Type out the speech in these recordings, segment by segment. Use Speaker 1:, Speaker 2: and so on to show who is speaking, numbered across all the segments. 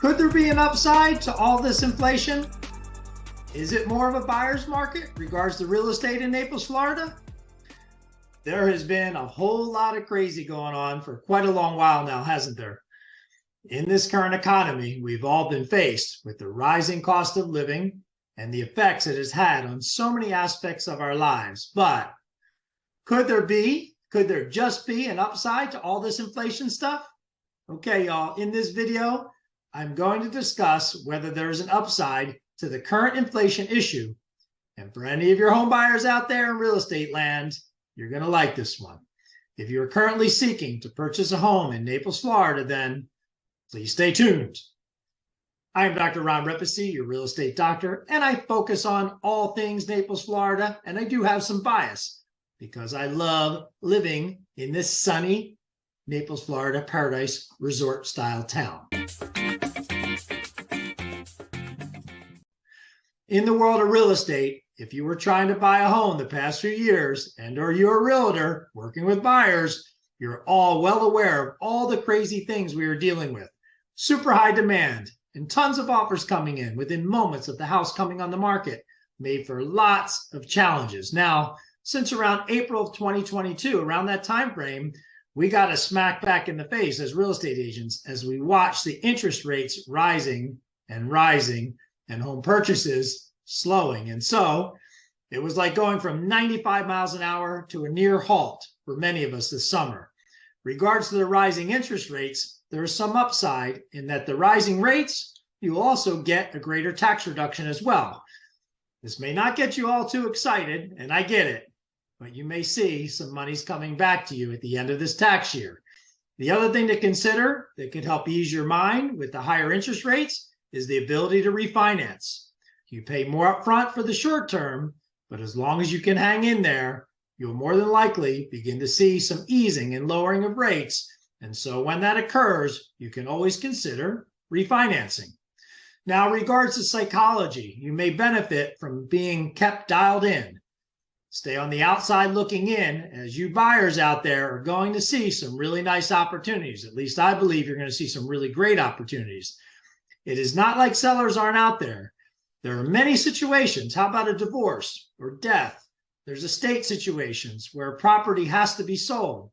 Speaker 1: Could there be an upside to all this inflation? Is it more of a buyer's market regards to real estate in Naples, Florida? There has been a whole lot of crazy going on for quite a long while now, hasn't there? In this current economy, we've all been faced with the rising cost of living and the effects it has had on so many aspects of our lives. But could there just be an upside to all this inflation stuff? Okay, y'all, in this video, I'm going to discuss whether there's an upside to the current inflation issue. And for any of your home buyers out there in real estate land, you're going to like this one. If you're currently seeking to purchase a home in Naples, Florida, then please stay tuned. I'm Dr. Ron Repacy, your real estate doctor, and I focus on all things Naples, Florida, and I do have some bias because I love living in this sunny Naples, Florida paradise resort style town. In the world of real estate, if you were trying to buy a home the past few years or you're a realtor working with buyers, you're all well aware of all the crazy things we are dealing with. Super high demand and tons of offers coming in within moments of the house coming on the market made for lots of challenges. Now, since around April of 2022, around that time frame, we got a smack back in the face as real estate agents as we watched the interest rates rising and home purchases slowing. And so it was like going from 95 miles an hour to a near halt for many of us this summer. Regards to the rising interest rates, there is some upside in that the rising rates, you will also get a greater tax reduction as well. This may not get you all too excited, and I get it, but you may see some money's coming back to you at the end of this tax year. The other thing to consider that could help ease your mind with the higher interest rates is the ability to refinance. You pay more upfront for the short term, but as long as you can hang in there, you'll more than likely begin to see some easing and lowering of rates. And so when that occurs, you can always consider refinancing. Now, regards to psychology, you may benefit from being kept dialed in. Stay on the outside looking in, as you buyers out there are going to see some really nice opportunities. At least I believe you're going to see some really great opportunities. It is not like sellers aren't out there. There are many situations. How about a divorce or death? There's estate situations where property has to be sold.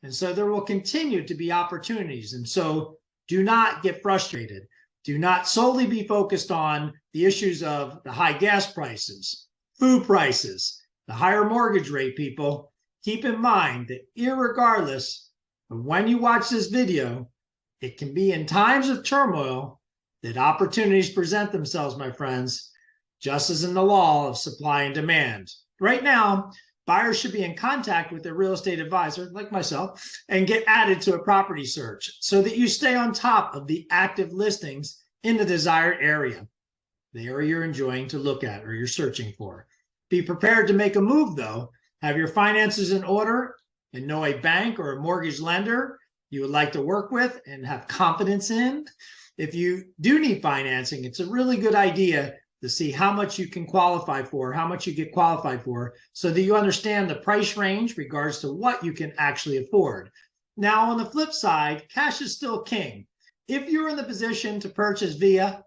Speaker 1: And so there will continue to be opportunities. And so do not get frustrated. Do not solely be focused on the issues of the high gas prices, food prices, the higher mortgage rate, people. Keep in mind that irregardless of when you watch this video, it can be in times of turmoil that opportunities present themselves, my friends, just as in the law of supply and demand. Right now, buyers should be in contact with their real estate advisor, like myself, and get added to a property search so that you stay on top of the active listings in the desired area, the area you're enjoying to look at or you're searching for. Be prepared to make a move, though. Have your finances in order and know a bank or a mortgage lender you would like to work with and have confidence in. If you do need financing, it's a really good idea to see how much you can qualify for, how much you get qualified for, so that you understand the price range regards to what you can actually afford. Now, on the flip side, cash is still king. If you're in the position to purchase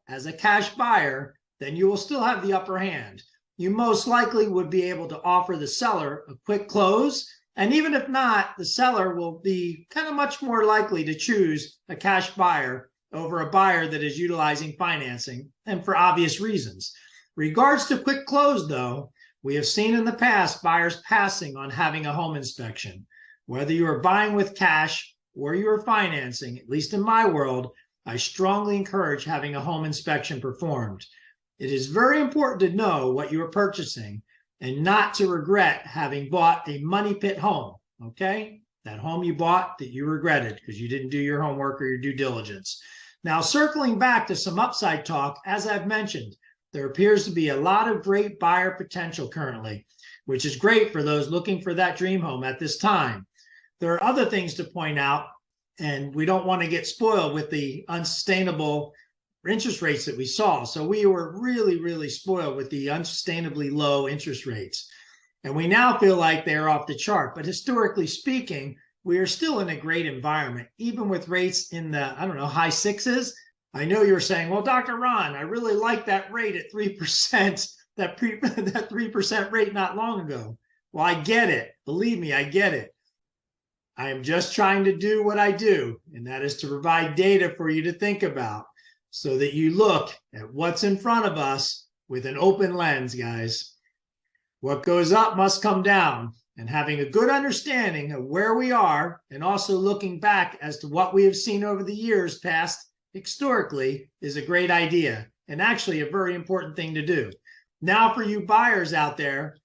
Speaker 1: as a cash buyer, then you will still have the upper hand. You most likely would be able to offer the seller a quick close. And even if not, the seller will be kind of much more likely to choose a cash buyer over a buyer that is utilizing financing, and for obvious reasons. Regards to quick close, though, we have seen in the past buyers passing on having a home inspection. Whether you are buying with cash or you are financing, at least in my world, I strongly encourage having a home inspection performed. It is very important to know what you are purchasing and not to regret having bought a money pit home, okay? That home you bought that you regretted because you didn't do your homework or your due diligence. Now, circling back to some upside talk, as I've mentioned, there appears to be a lot of great buyer potential currently, which is great for those looking for that dream home at this time. There are other things to point out, and we don't want to get spoiled with the unsustainable interest rates that we saw. So we were really, really spoiled with the unsustainably low interest rates. And we now feel like they're off the chart. But historically speaking, we are still in a great environment, even with rates in the, high sixes. I know you're saying, well, Dr. Ron, I really like that rate at 3%, that 3% rate not long ago. Well, I get it. Believe me, I get it. I am just trying to do what I do, and that is to provide data for you to think about so that you look at what's in front of us with an open lens, guys. What goes up must come down, and having a good understanding of where we are and also looking back as to what we have seen over the years past historically is a great idea and actually a very important thing to do. Now, for you buyers out there,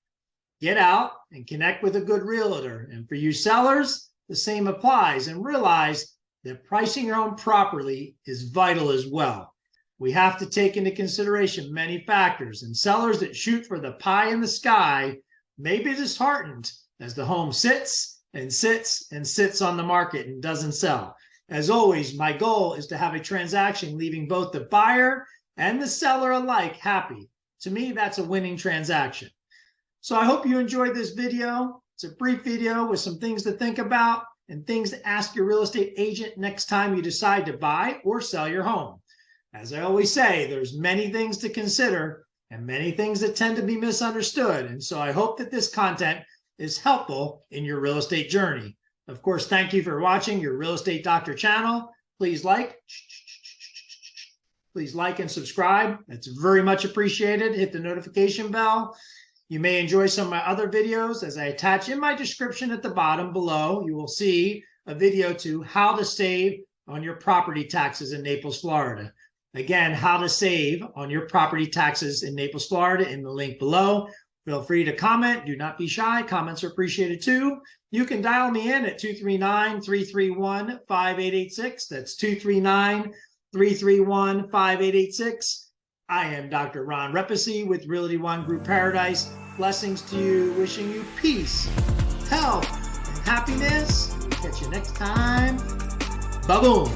Speaker 1: get out and connect with a good realtor. And for you sellers, the same applies, and realize that pricing your home properly is vital as well. We have to take into consideration many factors, and sellers that shoot for the pie in the sky may be disheartened as the home sits and sits and sits on the market and doesn't sell. As always, my goal is to have a transaction leaving both the buyer and the seller alike happy. To me, that's a winning transaction. So I hope you enjoyed this video. It's a brief video with some things to think about and things to ask your real estate agent next time you decide to buy or sell your home. As I always say, there's many things to consider and many things that tend to be misunderstood. And so I hope that this content is helpful in your real estate journey. Of course, thank you for watching your Real Estate Doctor channel. Please like and subscribe. That's very much appreciated. Hit the notification bell. You may enjoy some of my other videos as I attach in my description at the bottom below. You will see a video to how to save on your property taxes in Naples, Florida. Again, how to save on your property taxes in Naples, Florida in the link below. Feel free to comment. Do not be shy. Comments are appreciated too. You can dial me in at 239-331-5886. That's 239-331-5886. I am Dr. Ron Repesi with Realty One Group Paradise. Blessings to you, wishing you peace, health, and happiness. Catch you next time. Ba-boom.